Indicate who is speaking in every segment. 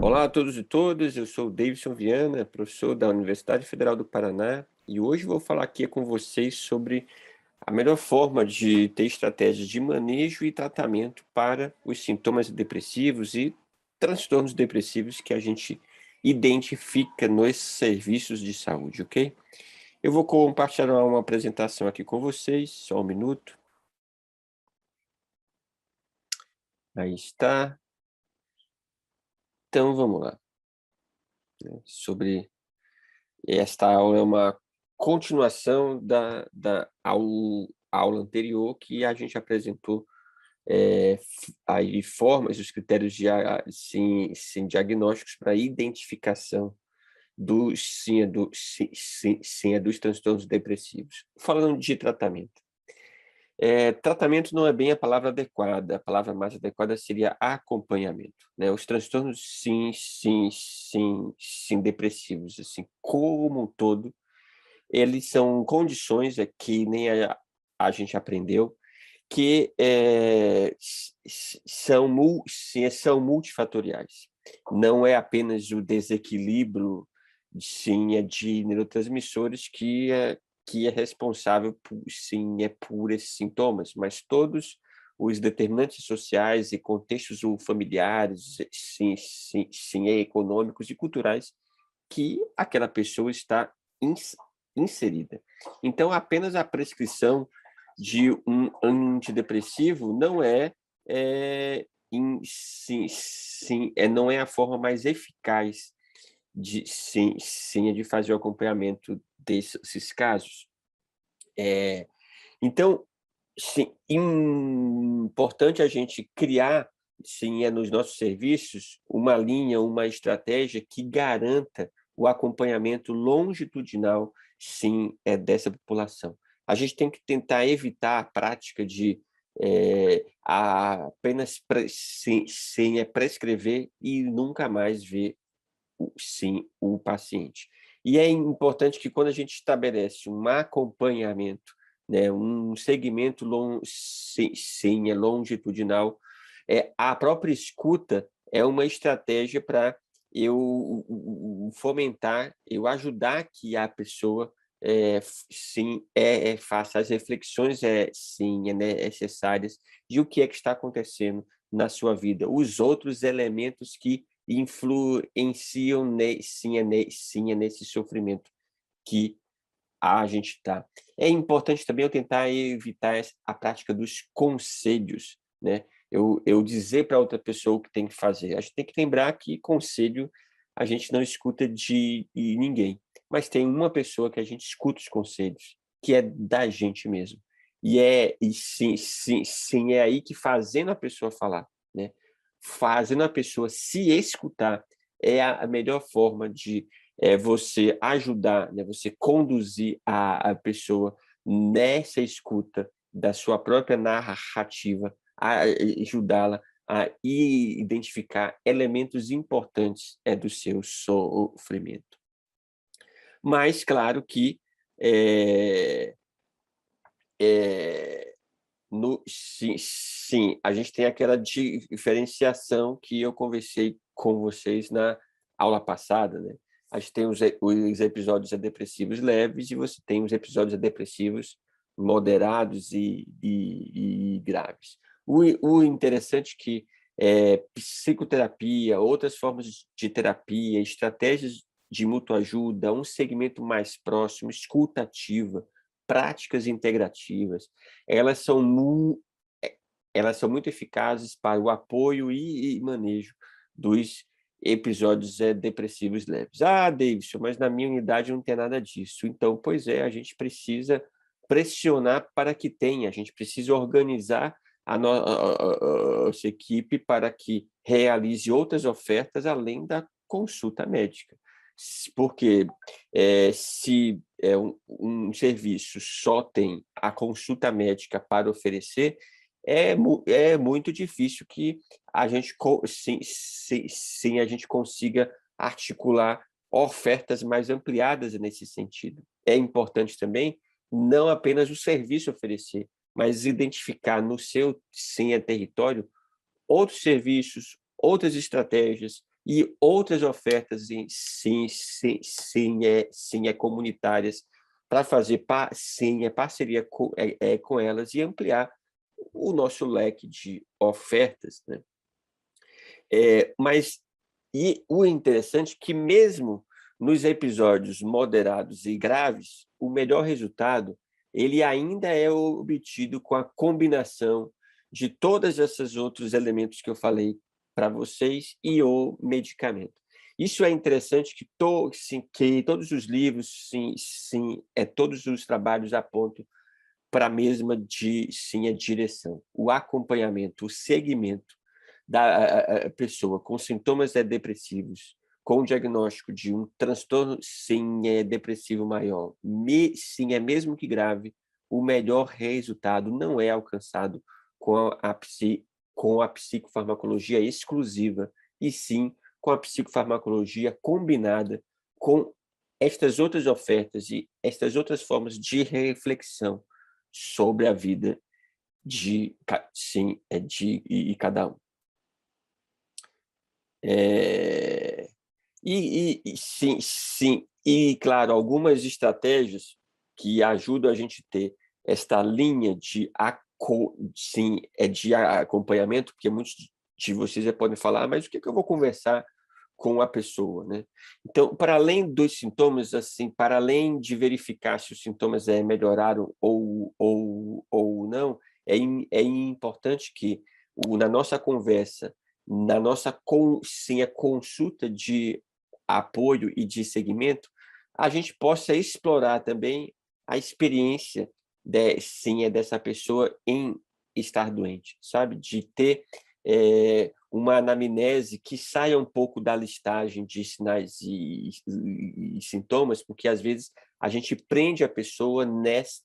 Speaker 1: Olá a todos e todas, eu sou o Davidson Viana, professor da Universidade Federal do Paraná, e hoje vou falar aqui com vocês sobre a melhor forma de ter estratégias de manejo e tratamento para os sintomas depressivos e transtornos depressivos que a gente identifica nos serviços de saúde, ok? Eu vou compartilhar uma apresentação aqui com vocês, só um minuto. Aí está. Então vamos lá. Sobre Esta aula é uma continuação da aula anterior que a gente apresentou, aí formas, os critérios sim, diagnósticos para identificação dos transtornos depressivos. Falando de tratamento. Tratamento não é bem a palavra adequada, a palavra mais adequada seria acompanhamento, né? Os transtornos sim, depressivos, assim, como um todo, eles são condições, que nem a gente aprendeu, que são multifatoriais. Não é apenas o desequilíbrio, sim, de neurotransmissores que é responsável por esses sintomas, mas todos os determinantes sociais e contextos familiares, econômicos e culturais que aquela pessoa está inserida. Então, apenas a prescrição de um antidepressivo não não é a forma mais eficaz de fazer o acompanhamento desses casos. Então, sim, importante a gente criar, sim, nos nossos serviços, uma linha, uma estratégia que garanta o acompanhamento longitudinal, sim, dessa população. A gente tem que tentar evitar a prática de apenas prescrever e nunca mais ver o paciente. E é importante que quando a gente estabelece um acompanhamento, né, um segmento longitudinal, a própria escuta é uma estratégia para eu fomentar, eu ajudar que a pessoa faça as reflexões necessárias de o que é que está acontecendo na sua vida, os outros elementos que influenciam nesse sofrimento que a gente está. É importante também eu tentar evitar a prática dos conselhos, né? Eu dizer para outra pessoa o que tem que fazer. A gente tem que lembrar que conselho a gente não escuta de ninguém, mas tem uma pessoa que a gente escuta os conselhos, que é da gente mesmo. É aí que fazendo a pessoa falar, né? Fazendo a pessoa se escutar é a melhor forma de você ajudar, né, você conduzir a pessoa nessa escuta da sua própria narrativa, a ajudá-la a identificar elementos importantes do seu sofrimento. Mas, claro que é, é, sim, a gente tem aquela diferenciação que eu conversei com vocês na aula passada, né? A gente tem os episódios depressivos leves e você tem os episódios depressivos moderados e graves. O interessante é que psicoterapia, outras formas de terapia, estratégias de mútua ajuda, um segmento mais próximo, escuta ativa, práticas integrativas, elas são elas são muito eficazes para o apoio e manejo dos episódios depressivos leves. Ah, Davidson, mas na minha unidade não tem nada disso. Então, pois é, a gente precisa pressionar para que tenha, a gente precisa organizar a nossa equipe para que realize outras ofertas além da consulta médica. Porque se um serviço só tem a consulta médica para oferecer, é muito difícil que a gente a gente consiga articular ofertas mais ampliadas nesse sentido. É importante também não apenas o serviço oferecer, mas identificar no seu território outros serviços, outras estratégias e outras ofertas comunitárias para fazer parceria com elas e ampliar o nosso leque de ofertas, né? Mas o interessante é que mesmo nos episódios moderados e graves, o melhor resultado ele ainda é obtido com a combinação de todos esses outros elementos que eu falei para vocês e o medicamento. Isso é interessante que todos os livros, todos os trabalhos apontam para a mesma a direção, o acompanhamento, o segmento da pessoa com sintomas depressivos, com o diagnóstico de um transtorno depressivo maior, mesmo que grave, o melhor resultado não é alcançado com a psicofarmacologia exclusiva, e sim com a psicofarmacologia combinada com estas outras ofertas e estas outras formas de reflexão sobre a vida de cada um. E claro, algumas estratégias que ajudam a gente a ter esta linha de acompanhamento, porque muitos de vocês podem falar, mas o que eu vou conversar com a pessoa, né? Então, para além dos sintomas, para além de verificar se os sintomas melhoraram ou não, é importante que na nossa conversa, na nossa consulta de apoio e de segmento, a gente possa explorar também a experiência dessa pessoa em estar doente, sabe? De ter uma anamnese que saia um pouco da listagem de sinais e sintomas, porque às vezes a gente prende a pessoa nesta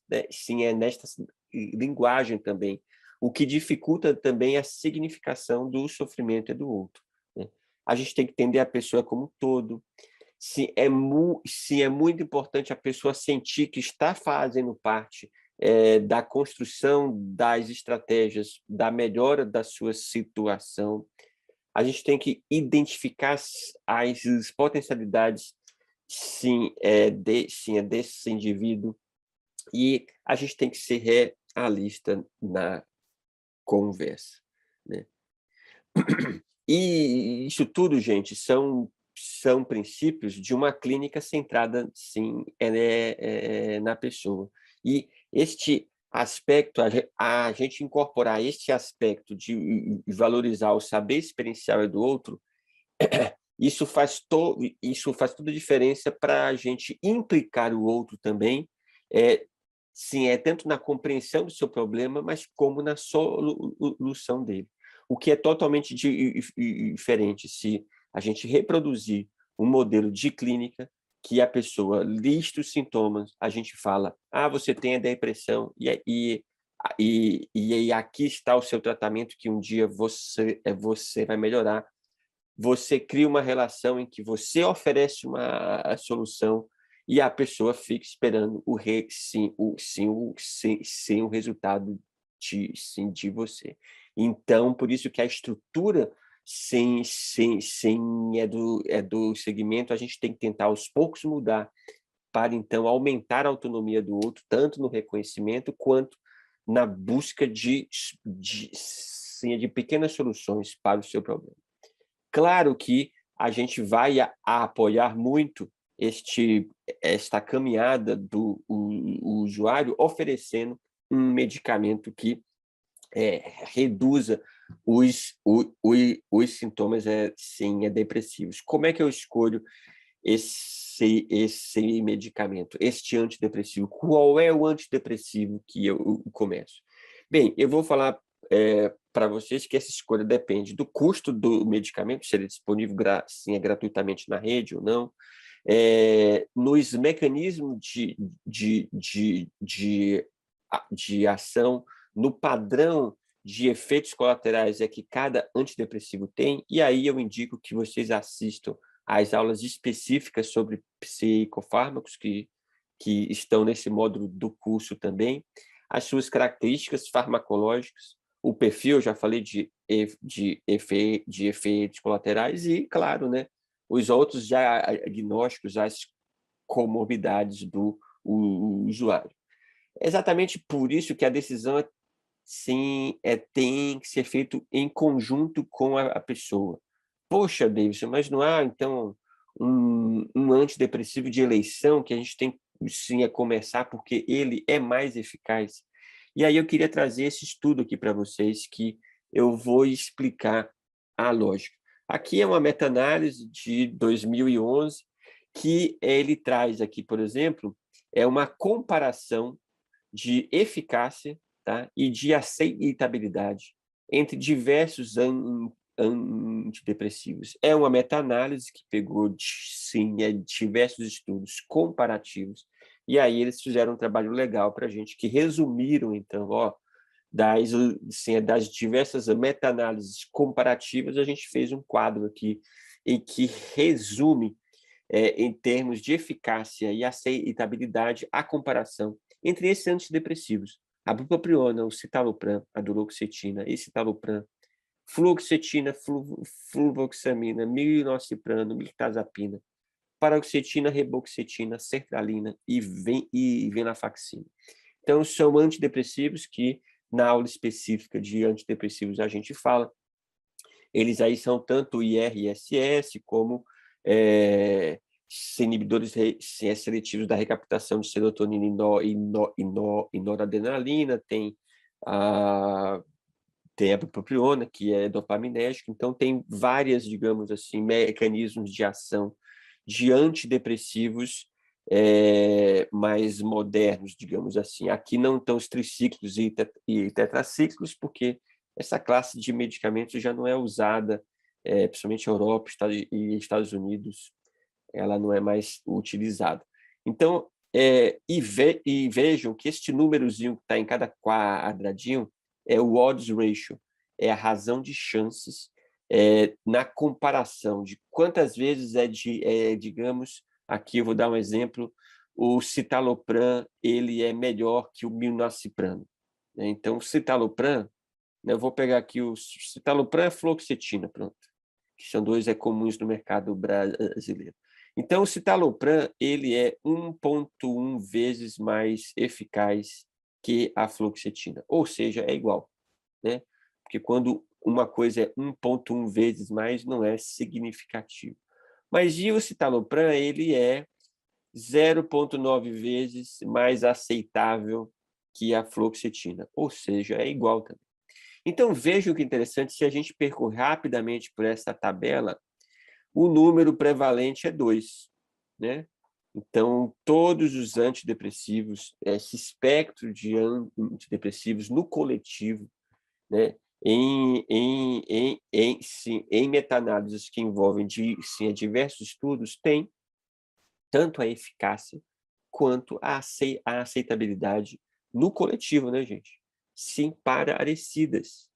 Speaker 1: linguagem também, o que dificulta também a significação do sofrimento do outro, né? A gente tem que entender a pessoa como um todo. Se é muito importante a pessoa sentir que está fazendo parte da construção das estratégias, da melhora da sua situação. A gente tem que identificar as potencialidades desse indivíduo, e a gente tem que ser realista na conversa, né? E isso tudo, gente, são princípios de uma clínica centrada, sim, na pessoa. E este aspecto, a gente incorporar este aspecto de valorizar o saber experiencial do outro, isso faz toda a diferença para a gente implicar o outro também, tanto na compreensão do seu problema, mas como na solução dele. O que é totalmente diferente se a gente reproduzir um modelo de clínica que a pessoa lista os sintomas, a gente fala, você tem a depressão, e aqui está o seu tratamento que um dia você vai melhorar. Você cria uma relação em que você oferece uma solução e a pessoa fica esperando o resultado de você. Então, por isso que a estrutura do segmento, a gente tem que tentar aos poucos mudar para, então, aumentar a autonomia do outro, tanto no reconhecimento quanto na busca de pequenas soluções para o seu problema. Claro que a gente vai apoiar muito esta caminhada do usuário, oferecendo um medicamento que reduza os sintomas depressivos. Como é que eu escolho esse medicamento, este antidepressivo? Qual é o antidepressivo que eu começo? Bem, eu vou falar para vocês que essa escolha depende do custo do medicamento, se ele é disponível gratuitamente na rede ou não, nos mecanismos de ação, no padrão de efeitos colaterais que cada antidepressivo tem, e aí eu indico que vocês assistam às aulas específicas sobre psicofármacos que estão nesse módulo do curso também. as suas características farmacológicas, o perfil, eu já falei de efeitos colaterais e, claro, né, os outros diagnósticos, as comorbidades do usuário. É exatamente por isso que a decisão, sim, tem que ser feito em conjunto com a pessoa. Poxa, Davidson, mas não há, então, um antidepressivo de eleição que a gente tem sim a começar porque ele é mais eficaz? E aí eu queria trazer esse estudo aqui para vocês, que eu vou explicar a lógica. Aqui é uma meta-análise de 2011, que ele traz aqui, por exemplo, é uma comparação de eficácia, tá, e de aceitabilidade entre diversos antidepressivos. É uma meta-análise que pegou, sim, diversos estudos comparativos, e aí eles fizeram um trabalho legal para a gente, que resumiram, então, das diversas meta-análises comparativas, a gente fez um quadro aqui em que resume, em termos de eficácia e aceitabilidade, a comparação entre esses antidepressivos: a bupropiona, o citalopram, a duloxetina, escitalopram, fluoxetina, fluvoxamina, milnociprano, mirtazapina, paroxetina, reboxetina, sertralina e venlafaxina. Então, são antidepressivos que, na aula específica de antidepressivos, a gente fala. Eles aí são tanto IRSS como inibidores seletivos da recaptação de serotonina e noradrenalina, tem a bupropiona, que é dopaminérgica. Então, tem várias, digamos assim, mecanismos de ação de antidepressivos mais modernos, digamos assim. Aqui não estão os tricíclicos e tetracíclicos, porque essa classe de medicamentos já não é usada, principalmente na Europa e Estados Unidos, ela não é mais utilizada. Então, e vejam que este númerozinho que está em cada quadradinho é o odds ratio, é a razão de chances, na comparação de quantas vezes digamos, aqui eu vou dar um exemplo, o citalopram ele é melhor que o milnociprano, né? Então, o citalopram, né, eu vou pegar aqui o citalopram e fluoxetina, pronto, que são dois comuns no mercado brasileiro. Então, o citalopram ele é 1,1 vezes mais eficaz que a fluoxetina, ou seja, é igual, né? Porque quando uma coisa é 1,1 vezes mais, não é significativo. Mas e o citalopram, ele é 0,9 vezes mais aceitável que a fluoxetina, ou seja, é igual também. Então, vejam que interessante, se a gente percorrer rapidamente por essa tabela, o número prevalente é 2, né? Então, todos os antidepressivos, esse espectro de antidepressivos no coletivo, né, em meta-análises que envolvem diversos estudos, tem tanto a eficácia quanto a aceitabilidade no coletivo, né, gente? Sim, parecidas.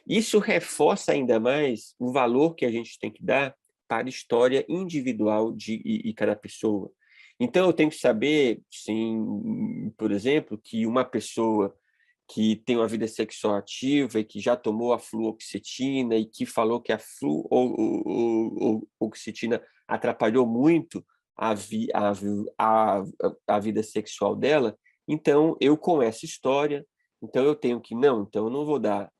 Speaker 1: Isso reforça ainda mais o valor que a gente tem que dar para a história individual de cada pessoa. Então, eu tenho que saber, sim, por exemplo, que uma pessoa que tem uma vida sexual ativa e que já tomou a fluoxetina e que falou que a fluoxetina atrapalhou muito a vida sexual dela, então eu com essa história, então eu tenho que, não, então eu não vou dar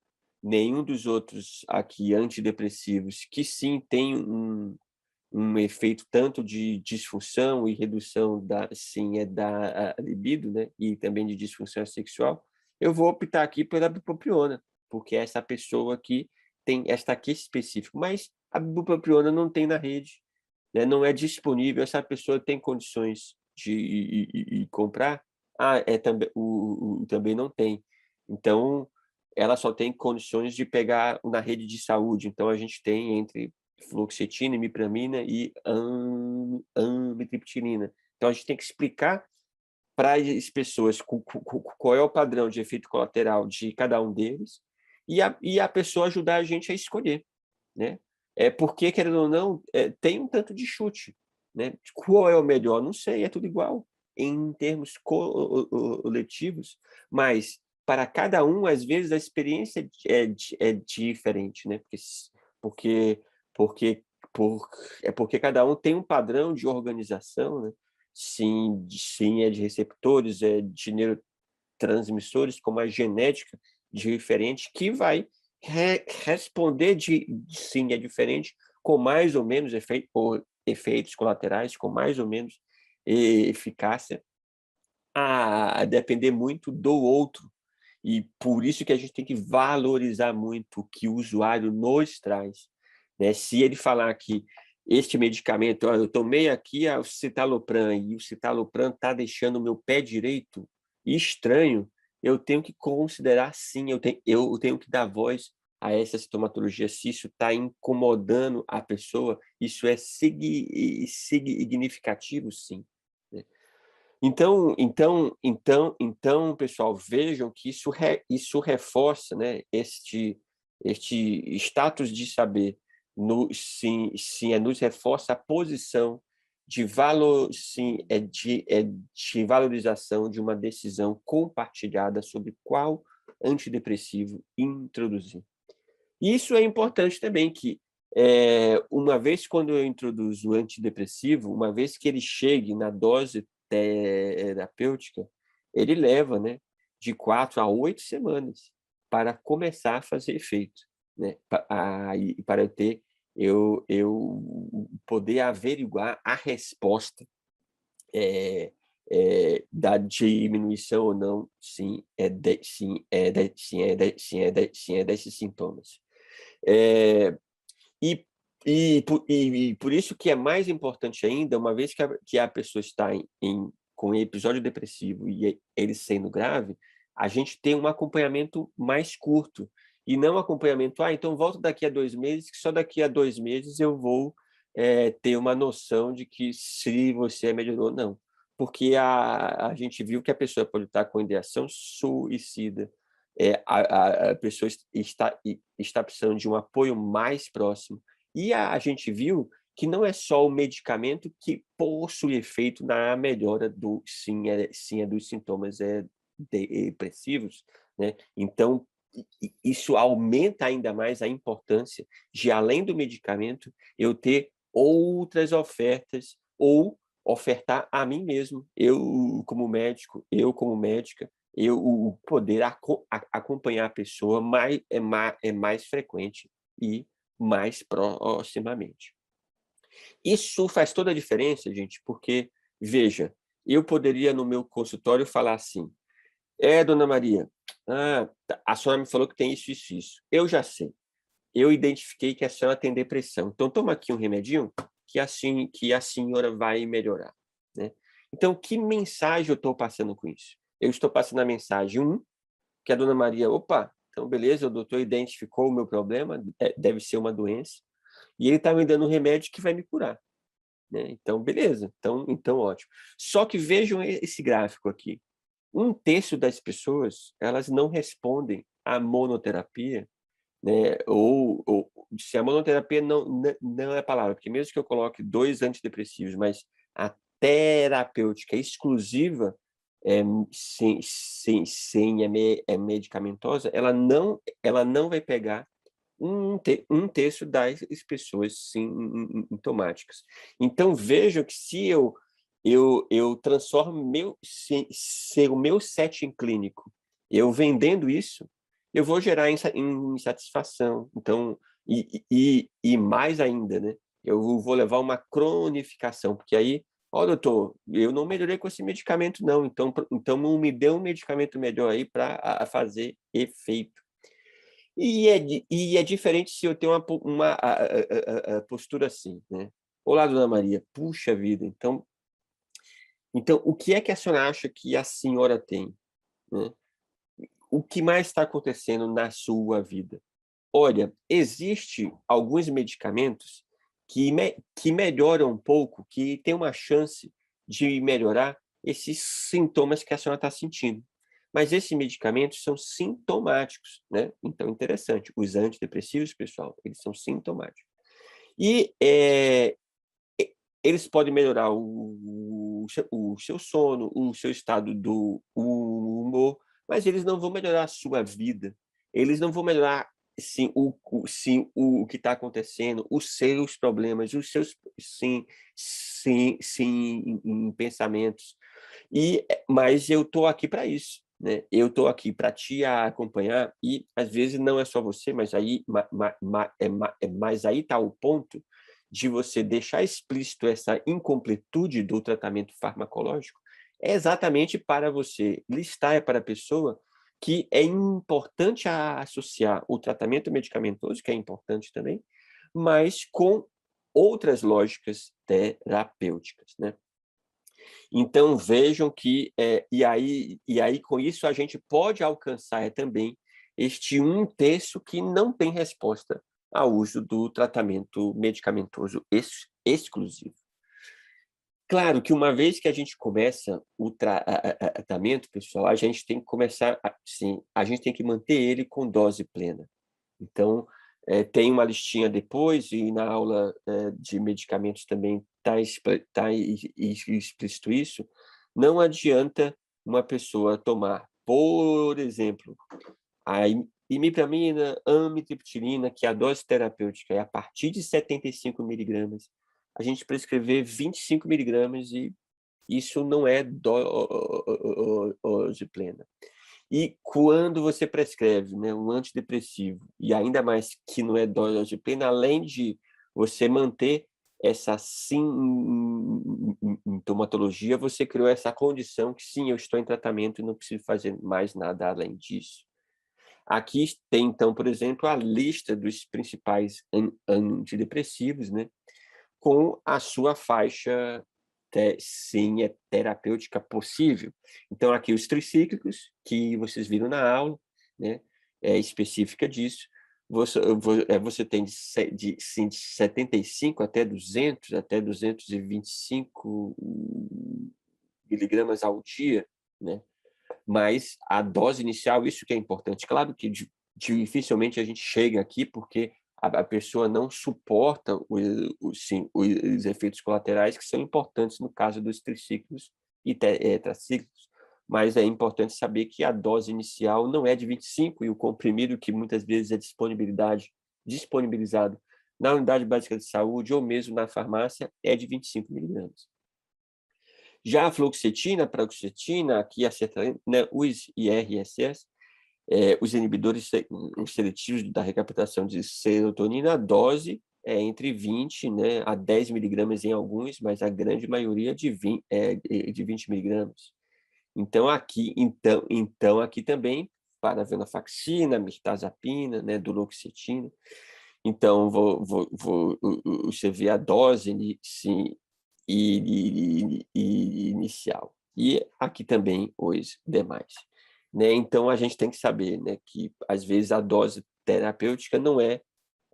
Speaker 1: nenhum dos outros aqui antidepressivos que sim tem um efeito tanto de disfunção e redução da libido, né, e também de disfunção sexual, eu vou optar aqui pela bupropiona, porque essa pessoa aqui tem esta aqui específico, mas a bupropiona não tem na rede, né, não é disponível, essa pessoa tem condições de ir comprar, também não tem. Então, ela só tem condições de pegar na rede de saúde. Então, a gente tem entre fluoxetina, imipramina e amitriptilina. Então, a gente tem que explicar para as pessoas qual é o padrão de efeito colateral de cada um deles e a pessoa ajudar a gente a escolher, né? Porque, querendo ou não, tem um tanto de chute, né? Qual é o melhor? Não sei, é tudo igual. em termos coletivos, mas para cada um, às vezes, a experiência é diferente, né? Porque, porque, porque cada um tem um padrão de organização, né? Sim, é de receptores, é de neurotransmissores, como a genética diferente, que vai responder sim, é diferente, com mais ou menos efeitos colaterais, com mais ou menos eficácia, a depender muito do outro. E por isso que a gente tem que valorizar muito o que o usuário nos traz, né? Se ele falar que este medicamento, eu tomei aqui o citalopram e o citalopram está deixando o meu pé direito estranho, eu tenho que considerar sim, eu tenho que dar voz a essa sintomatologia. Se isso está incomodando a pessoa, isso é significativo, sim, né? Então, pessoal, vejam que isso reforça, né, este status de saber, sim, nos reforça a posição de valor, sim, de valorização de uma decisão compartilhada sobre qual antidepressivo introduzir. Isso é importante também, que uma vez quando eu introduzo o antidepressivo, uma vez que ele chegue na dose terapêutica, ele leva, né, de 4 a 8 semanas para começar a fazer efeito, né? E para eu poder averiguar a resposta da diminuição ou não, sim, é desses sintomas. É, e, e por isso que é mais importante ainda, uma vez que a pessoa está com episódio depressivo e ele sendo grave, a gente tem um acompanhamento mais curto, e não um acompanhamento, então volta daqui a 2 meses, que só daqui a 2 meses eu vou ter uma noção de que se você melhorou ou não. Porque a gente viu que a pessoa pode estar com ideação suicida, a pessoa está precisando de um apoio mais próximo. E a gente viu que não é só o medicamento que possui efeito na melhora dos sintomas depressivos, né? Então, isso aumenta ainda mais a importância de, além do medicamento, eu ter outras ofertas ou ofertar a mim mesmo, eu como médico, eu como médica, eu poder acompanhar a pessoa mais frequente e mais proximamente. Isso faz toda a diferença, gente, porque, veja, eu poderia no meu consultório falar assim: dona Maria, a senhora me falou que tem isso, isso, isso. Eu já sei. Eu identifiquei que a senhora tem depressão. Então, toma aqui um remedinho que a senhora vai melhorar, né? Então, que mensagem eu estou passando com isso? Eu estou passando a mensagem, que a dona Maria, opa, então beleza, o doutor identificou o meu problema, deve ser uma doença, e ele está me dando um remédio que vai me curar, né? Então, beleza, então ótimo. Só que vejam esse gráfico aqui. 1/3 das pessoas, elas não respondem à monoterapia, né? Ou se a monoterapia não é a palavra, porque mesmo que eu coloque 2 antidepressivos, mas a terapêutica exclusiva, sem medicamentosa, ela não vai pegar 1/3 das pessoas sintomáticas. Então vejam que se eu transformo ser o meu setting clínico, eu vendendo isso, eu vou gerar insatisfação. Então, e mais ainda, né? Eu vou levar uma cronificação, porque aí, doutor, eu não melhorei com esse medicamento, não. Então me dê um medicamento melhor aí para fazer efeito. E é diferente se eu tenho uma postura assim, né? Olá, dona Maria. Puxa vida, então o que é que a senhora acha que a senhora tem, né? O que mais está acontecendo na sua vida? Olha, existe alguns medicamentos que melhoram um pouco, que tem uma chance de melhorar esses sintomas que a senhora está sentindo. Mas esses medicamentos são sintomáticos, né? Então, interessante. Os antidepressivos, pessoal, eles são sintomáticos. E eles podem melhorar o seu sono, o seu estado do humor, mas eles não vão melhorar a sua vida. Eles não vão melhorar, sim, o que está acontecendo, os seus problemas, os seus pensamentos. Mas eu estou aqui para isso, né? Eu estou aqui para te acompanhar e, às vezes, não é só você, mas aí está o ponto de você deixar explícito essa incompletude do tratamento farmacológico, é exatamente para você listar para a pessoa que é importante associar o tratamento medicamentoso, que é importante também, mas com outras lógicas terapêuticas, né? Então vejam que e aí com isso a gente pode alcançar também este 1/3 que não tem resposta ao uso do tratamento medicamentoso exclusivo. Claro que uma vez que a gente começa o tratamento, pessoal, a gente tem que começar, sim, a gente tem que manter ele com dose plena. Então, tem uma listinha depois, e na aula de medicamentos também está explícito isso. Não adianta uma pessoa tomar, por exemplo, a imipramina, amitriptilina, que a dose terapêutica é a partir de 75 miligramas, a gente prescrever 25 miligramas, e isso não é dose plena. E quando você prescreve, né, um antidepressivo, e ainda mais que não é dose plena, além de você manter essa sintomatologia, você criou essa condição que sim, eu estou em tratamento e não preciso fazer mais nada além disso. Aqui tem, então, por exemplo, a lista dos principais antidepressivos, né, com a sua faixa sim, é terapêutica possível. Então, aqui os tricíclicos, que vocês viram na aula, né, específica disso, você tem sim, de 75 até 200, até 225 miligramas ao dia, né? Mas a dose inicial, isso que é importante. Claro que dificilmente a gente chega aqui, porque a pessoa não suporta os efeitos colaterais que são importantes no caso dos triciclos e tetraciclos, mas é importante saber que a dose inicial não é de 25, e o comprimido que muitas vezes é disponibilizado na unidade básica de saúde ou mesmo na farmácia é de 25 miligramas. Já a fluoxetina, a paroxetina, aqui a sertralina, né, os IRSS, os inibidores seletivos da recaptação de serotonina, a dose é entre 20, né, a 10 miligramas em alguns, mas a grande maioria de 20 miligramas. Então aqui também, para a venlafaxina, mirtazapina, né, duloxetina. Então, você vê a dose inicial. E aqui também os demais. Né? Então, a gente tem que saber, né, que, às vezes, a dose terapêutica não é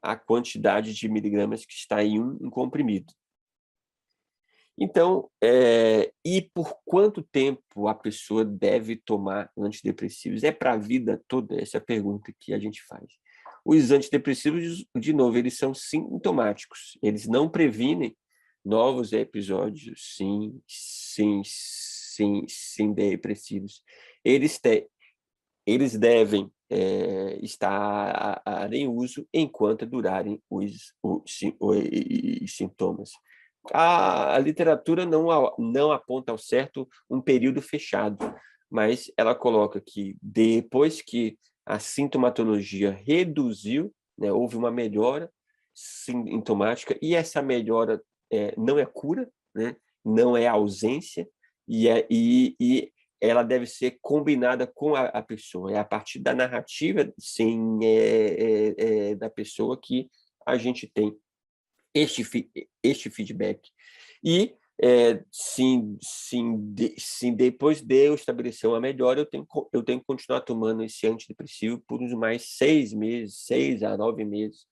Speaker 1: a quantidade de miligramas que está em um comprimido. Então, e por quanto tempo a pessoa deve tomar antidepressivos? É para a vida toda? Essa é a pergunta que a gente faz. Os antidepressivos, de novo, eles são sintomáticos, eles não previnem novos episódios, sim, depressivos. Eles devem estar em uso enquanto durarem os sintomas. A literatura não aponta ao certo um período fechado, mas ela coloca que depois que a sintomatologia reduziu, né, houve uma melhora sintomática, e essa melhora não é cura, né, não é ausência, e ela deve ser combinada com a pessoa. É a partir da narrativa, sim, da pessoa que a gente tem este feedback. E, depois de eu estabelecer uma melhora, eu tenho que continuar tomando esse antidepressivo por uns mais 6 meses, 6 a 9 meses,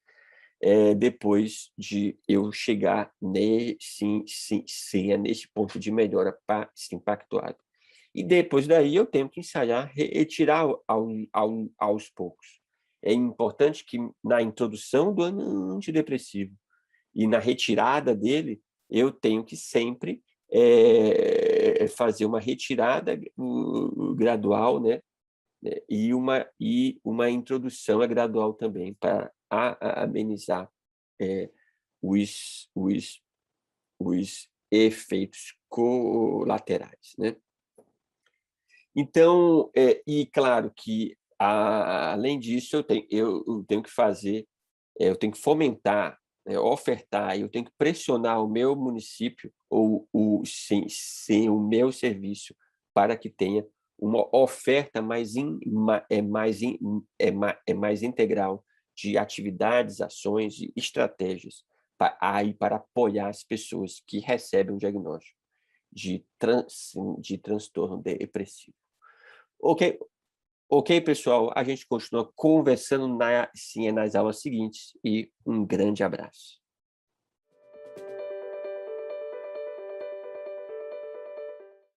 Speaker 1: depois de eu chegar nesse ponto de melhora pactuado. E depois daí eu tenho que ensaiar retirar aos poucos. É importante que na introdução do antidepressivo e na retirada dele, eu tenho que sempre fazer uma retirada gradual, né? E uma introdução gradual também para amenizar os efeitos colaterais, né? Então, e claro que, além disso, eu tenho que fazer, eu tenho que fomentar, ofertar, eu tenho que pressionar o meu município ou sim, o meu serviço para que tenha uma oferta mais integral de atividades, ações e estratégias para apoiar as pessoas que recebem um diagnóstico de transtorno depressivo. Ok, ok, pessoal, a gente continua conversando sim, nas aulas seguintes e um grande abraço.